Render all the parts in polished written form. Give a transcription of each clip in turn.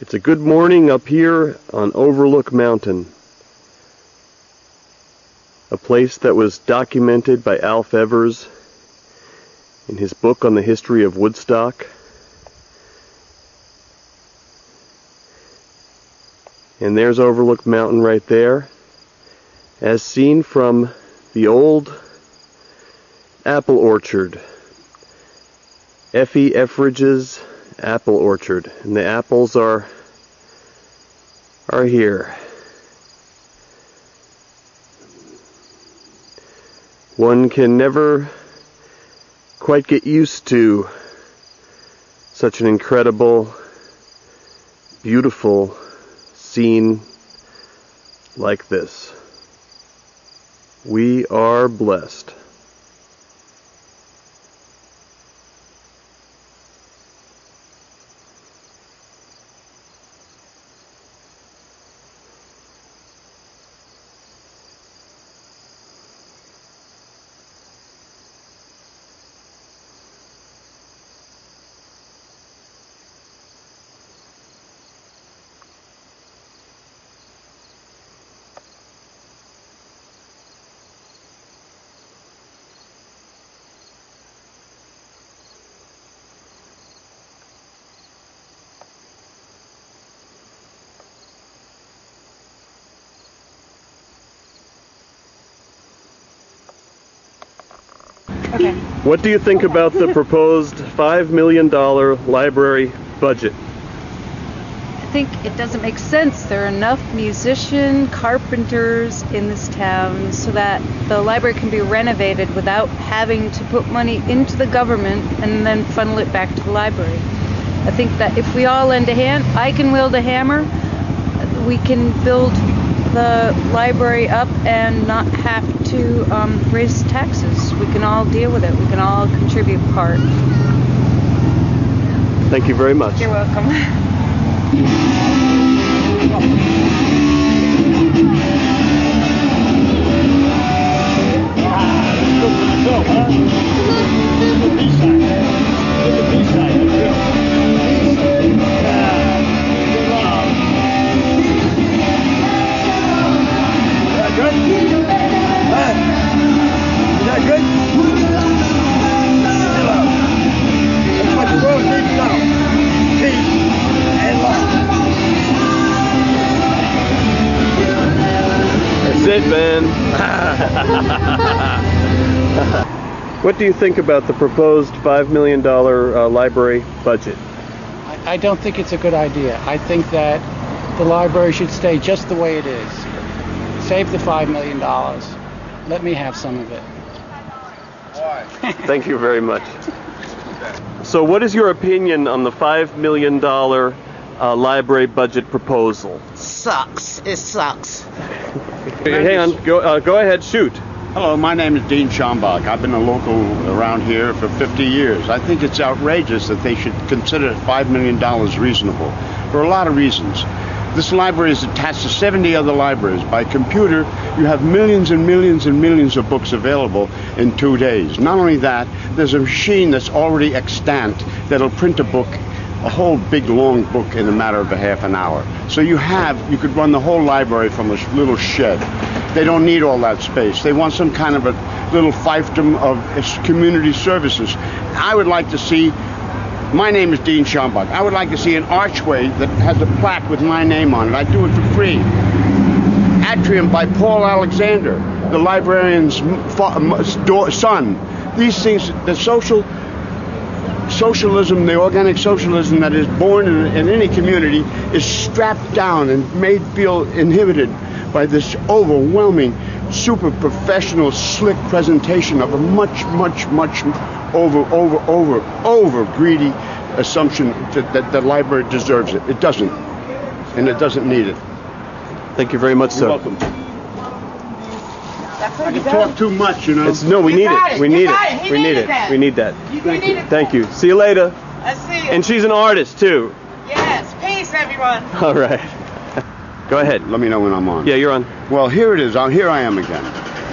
It's a good morning up here on Overlook Mountain, a place that was documented by Alf Evers in his book on the history of Woodstock. And there's Overlook Mountain right there, as seen from the old apple orchard, Effie Effridge's apple orchard, and the apples are here. One can never quite get used to such an incredible, beautiful scene like this. We are blessed. Okay. What do you think about the proposed $5 million library budget? I think it doesn't make sense. There are enough carpenters in this town so that the library can be renovated without having to put money into the government and then funnel it back to the library. I think that if we all lend a hand, I can wield a hammer, we can build the library up and not have to raise taxes. We can all deal with it. We can all contribute part. Thank you very much. You're welcome. That's it, Ben. What do you think about the proposed $5 million library budget? I don't think it's a good idea. I think that the library should stay just the way it is. Save the $5 million. Let me have some of it. Thank you very much. So what is your opinion on the $5 million library budget proposal? Sucks. It sucks. Hang on. Go ahead. Shoot. Hello, my name is Dean Schambach. I've been a local around here for 50 years. I think it's outrageous that they should consider $5 million reasonable for a lot of reasons. This library is attached to 70 other libraries. By computer, you have millions and millions and millions of books available in 2 days. Not only that, there's a machine that's already extant that'll print a book, a whole big long book, in a matter of a half an hour. So you could run the whole library from a little shed. They don't need all that space. They want some kind of a little fiefdom of community services. I would like to see, my name is Dean Schambach. I would like to see an archway that has a plaque with my name on it. I'd do it for free. Atrium by Paul Alexander, the librarian's son. These things, the socialism, the organic socialism that is born in any community is strapped down and made feel inhibited by this overwhelming, super professional, slick presentation of a much over greedy assumption that the library deserves it. It doesn't, and it doesn't need it. Thank you very much, sir. You're welcome. I can talk too much, you know. No, we need it. We need it. We need it. We need that. Thank you. See you later. I see you. And she's an artist too. Yes. Peace, everyone. All right. Go ahead. Let me know when I'm on. Yeah, you're on. Well, here it is. Here I am again.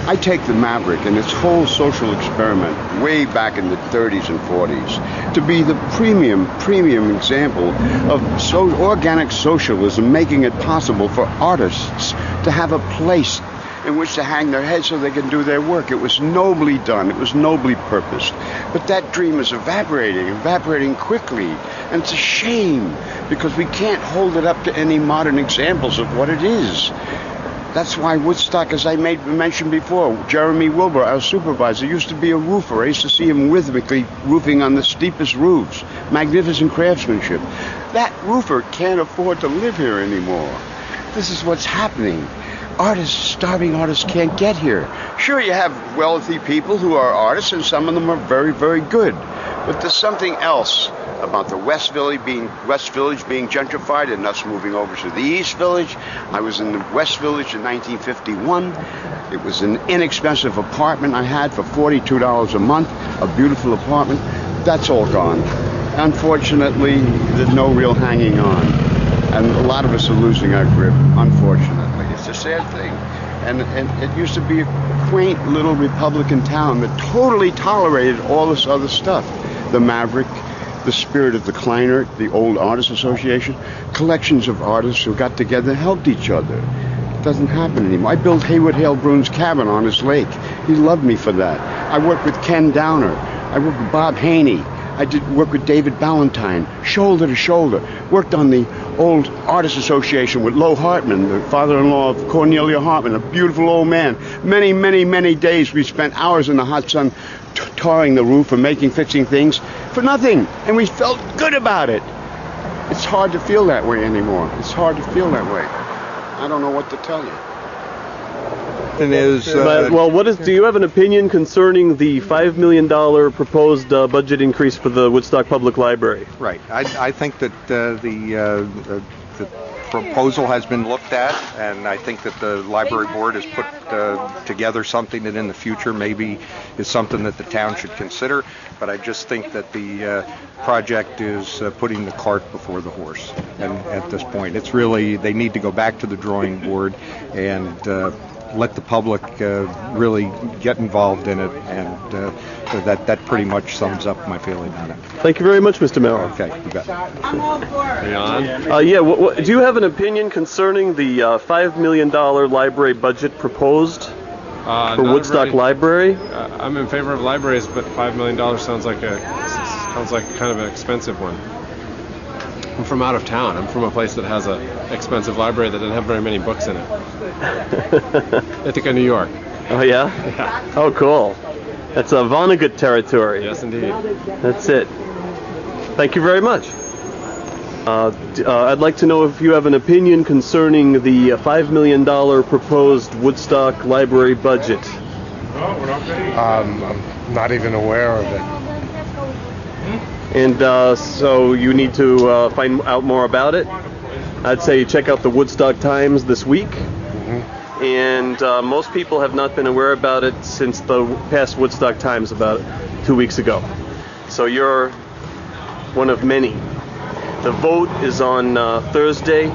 I take the Maverick and its whole social experiment way back in the 30s and 40s to be the premium example of organic socialism, making it possible for artists to have a place in which to hang their heads so they can do their work. It was nobly done. It was nobly purposed. But that dream is evaporating quickly. And it's a shame because we can't hold it up to any modern examples of what it is. That's why Woodstock, as I mentioned before, Jeremy Wilbur, our supervisor, used to be a roofer. I used to see him rhythmically roofing on the steepest roofs. Magnificent craftsmanship. That roofer can't afford to live here anymore. This is what's happening. Starving artists can't get here. Sure, you have wealthy people who are artists, and some of them are very, very good. But there's something else about the West Village being gentrified and us moving over to the East Village. I was in the West Village in 1951. It was an inexpensive apartment I had for $42 a month, a beautiful apartment. That's all gone. Unfortunately, there's no real hanging on. And a lot of us are losing our grip, unfortunately. It's a sad thing. And it used to be a quaint little Republican town that totally tolerated all this other stuff. The Maverick, the Spirit of the Kleiner, the old Artists Association, collections of artists who got together and helped each other. It doesn't happen anymore. I built Haywood Hale Brune's cabin on his lake. He loved me for that. I worked with Ken Downer. I worked with Bob Haney. I did work with David Ballantyne, shoulder to shoulder. Worked on the old Artists Association with Lo Hartman, the father-in-law of Cornelia Hartman, a beautiful old man. Many, many, many days we spent hours in the hot sun tarring the roof and fixing things for nothing. And we felt good about it. It's hard to feel that way anymore. It's hard to feel that way. I don't know what to tell you. Do you have an opinion concerning the $5 million proposed budget increase for the Woodstock Public Library? Right. I think that the proposal has been looked at, and I think that the library board has put together something that in the future maybe is something that the town should consider. But I just think that the project is putting the cart before the horse. And at this point, it's really, they need to go back to the drawing board and let the public really get involved in it, and that pretty much sums up my feeling on it. Thank you very much, Mr. Merrill. Okay, you bet. I'm all for it. Do you have an opinion concerning the $5 million library budget proposed for Woodstock Library? I'm in favor of libraries, but $5 million sounds like kind of an expensive one. I'm from out of town. I'm from a place that has an expensive library that doesn't have very many books in it. Ithaca, New York. Oh, yeah? Yeah. Oh, cool. That's Vonnegut territory. Yes, indeed. That's it. Thank you very much. I'd like to know if you have an opinion concerning the $5 million proposed Woodstock Library budget. I'm not even aware of it. And so you need to find out more about it. I'd say check out the Woodstock Times this week. Mm-hmm. And most people have not been aware about it since the past Woodstock Times about 2 weeks ago. So you're one of many. The vote is on Thursday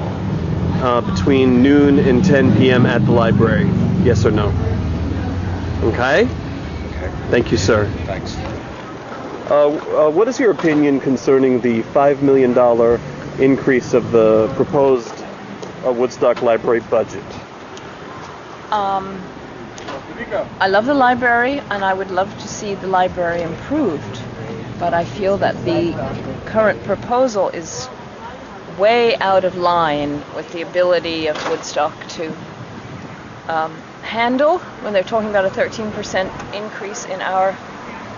between noon and 10 p.m. at the library. Yes or no? Okay? Thank you, sir. Thanks. What is your opinion concerning the $5 million increase of the proposed Woodstock Library budget? I love the library, and I would love to see the library improved, but I feel that the current proposal is way out of line with the ability of Woodstock to handle when they're talking about a 13% increase in our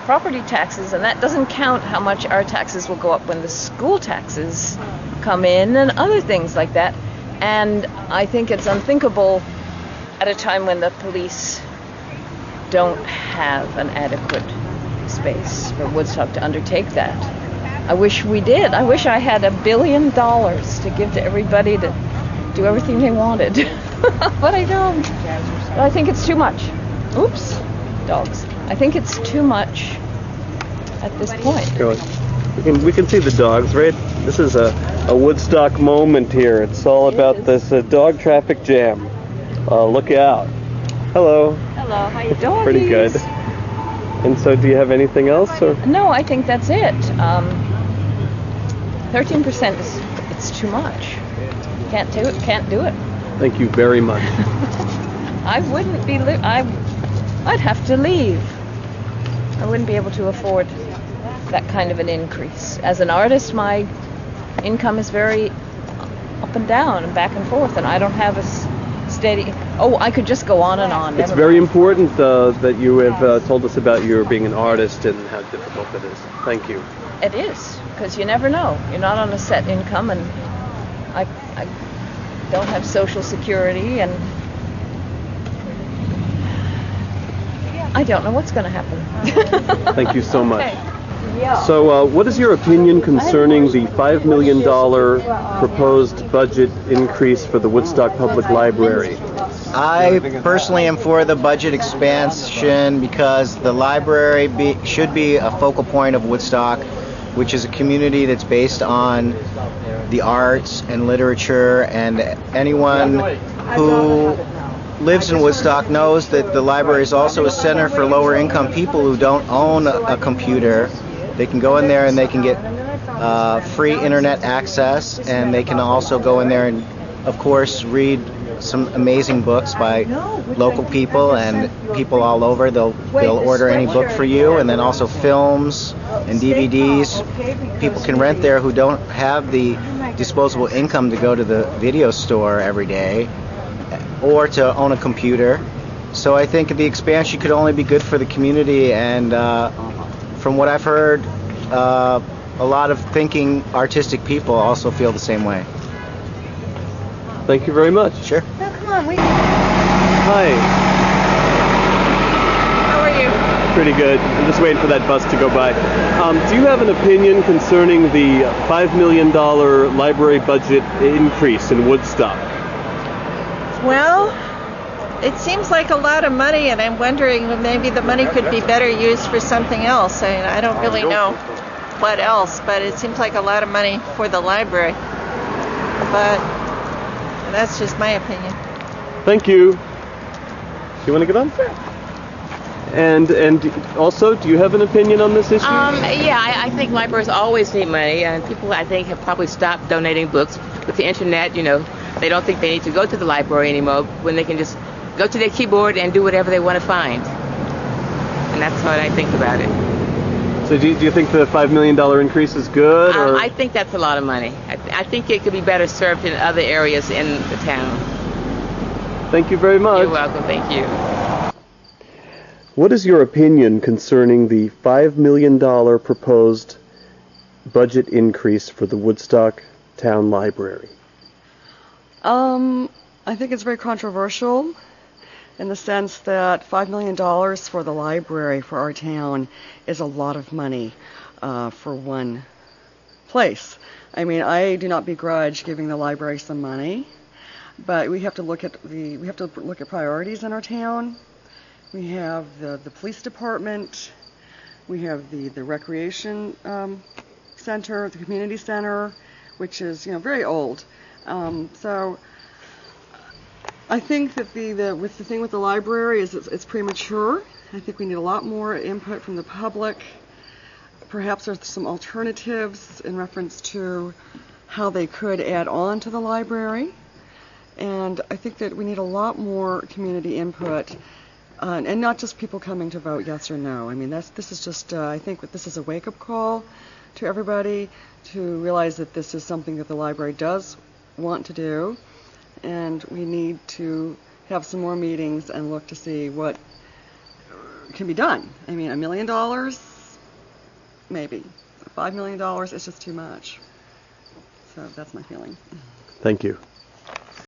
property taxes, and that doesn't count how much our taxes will go up when the school taxes come in and other things like that. And I think it's unthinkable at a time when the police don't have an adequate space for Woodstock to undertake that. I wish we did. I wish I had $1 billion to give to everybody to do everything they wanted. But I don't. But I think it's too much. Oops, dogs. I think it's too much at this point. We can see the dogs, right? This is a Woodstock moment here. It's all about this dog traffic jam. Look out. Hello. Hello, how you doing? Pretty good. And so, do you have anything else, or? No, I think that's it. 13% it's too much. Can't do it. Thank you very much. I wouldn't be. I'd have to leave. I wouldn't be able to afford that kind of an increase. As an artist, my income is very up and down and back and forth, and I don't have a steady. Oh, I could just go on and on. It's very important that you have told us about your being an artist and how difficult it is. Thank you. It is, because you never know. You're not on a set income, and I don't have Social Security, and I don't know what's going to happen. Thank you so much. So, what is your opinion concerning the $5 million proposed budget increase for the Woodstock Public Library? I personally am for the budget expansion because the library should be a focal point of Woodstock, which is a community that's based on the arts and literature, and anyone who lives in Woodstock knows that the library is also a center for lower income people who don't own a computer. They can go in there and they can get free internet access, and they can also go in there and, of course, read some amazing books by local people and people all over. They'll order any book for you, and then also films and DVDs. People can rent there who don't have the disposable income to go to the video store every day or to own a computer. So I think the expansion could only be good for the community, and from what I've heard, a lot of thinking artistic people also feel the same way. Thank you very much. Sure. No, come on, Hi. How are you? Pretty good. I'm just waiting for that bus to go by. Do you have an opinion concerning the $5 million library budget increase in Woodstock? Well, it seems like a lot of money, and I'm wondering if maybe the money could be better used for something else. I mean, I don't really know what else, but it seems like a lot of money for the library. But that's just my opinion. Thank you. You want to get on? And also, do you have an opinion on this issue? Yeah, I think libraries always need money, and people, I think, have probably stopped donating books. With the internet, they don't think they need to go to the library anymore when they can just go to their keyboard and do whatever they want to find. And that's what I think about it. So do you think the $5 million increase is good? Or? I think that's a lot of money. I think it could be better served in other areas in the town. Thank you very much. You're welcome. Thank you. What is your opinion concerning the $5 million proposed budget increase for the Woodstock Town Library? I think it's very controversial in the sense that $5 million for the library for our town is a lot of money for one place. I mean, I do not begrudge giving the library some money, but we have to look at priorities in our town. We have the police department, we have the recreation center, the community center, which is very old. So I think that the thing with the library is it's premature. I think we need a lot more input from the public. Perhaps there's some alternatives in reference to how they could add on to the library. And I think that we need a lot more community input, and not just people coming to vote yes or no. I mean, this is just, I think this is a wake-up call to everybody to realize that this is something that the library does want to do, and we need to have some more meetings and look to see what can be done. I mean, $1 million, maybe. $5 million is just too much. So that's my feeling. Thank you.